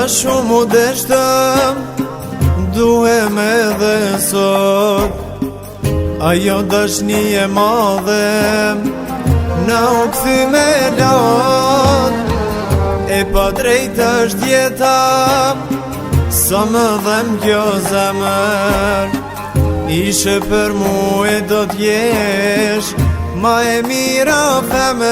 shumë u deshtëm, duhem edhe sot. Ajo dashni e madhe na u kthy me lot. E pa drejt është jeta, sa më dhem kjo zemër. Ishe për mu e do t'jesh ma e mira femër.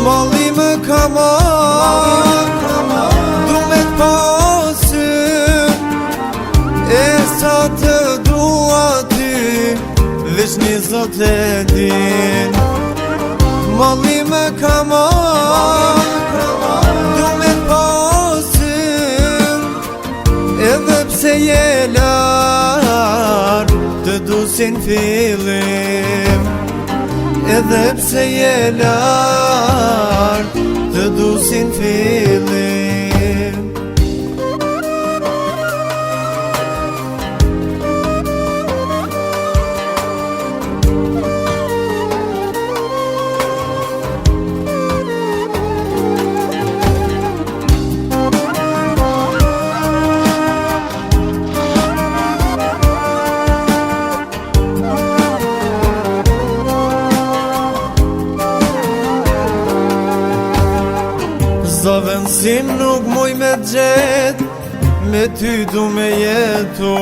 Malli më ka marrë, du me t'pasy, e sa të dua ty, veç një zot e din. Malli më ka marrë, du me t'pasy, edhe pse je larë, të dusin fillim. Edhe pse je larë, të dusin fillim. Zavendësim nuk muj me t'gjet, me ty du me jetu.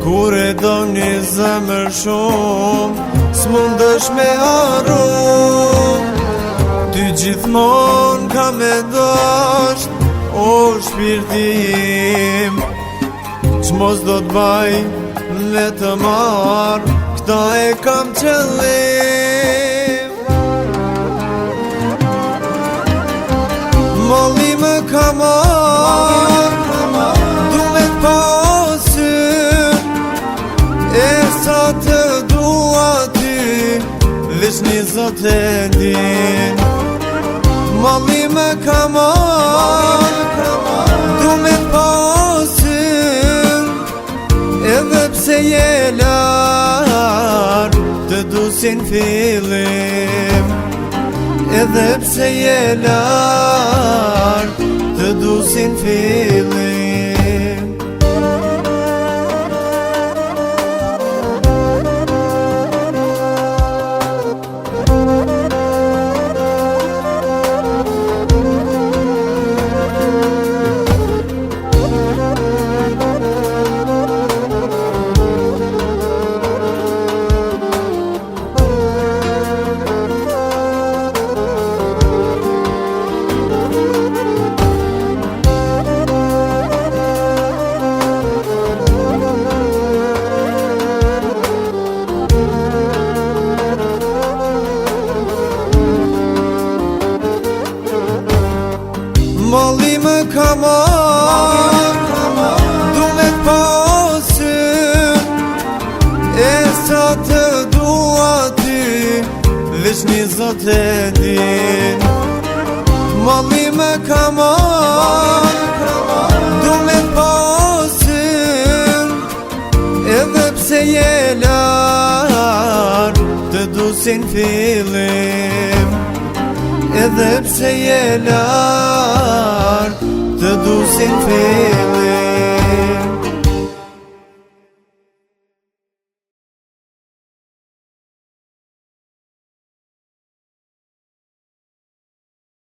Kur e do një zemër shumë, s'mundesh me arru. Ty gjithmon ka me dasht, o shpirtim. Qmos do t'baj me të marrë, këta e kam qëllim. Malli më ka marrë, du me t'pasy, e sa të dua ty, veç një zot e din. Malli më ka marrë, du me t'pasy, edhe pse je larë, të dusin fillim. Edhe pse je larë, të dusin fillim. Malli më ka marrë, du me t'pasy, e sa të dua ty, veç një zot e din. Malli më ka marrë, du me t'pasy, edhe pse je larë, të dusin fillim. Edhe pse je larë, të dusin fillim.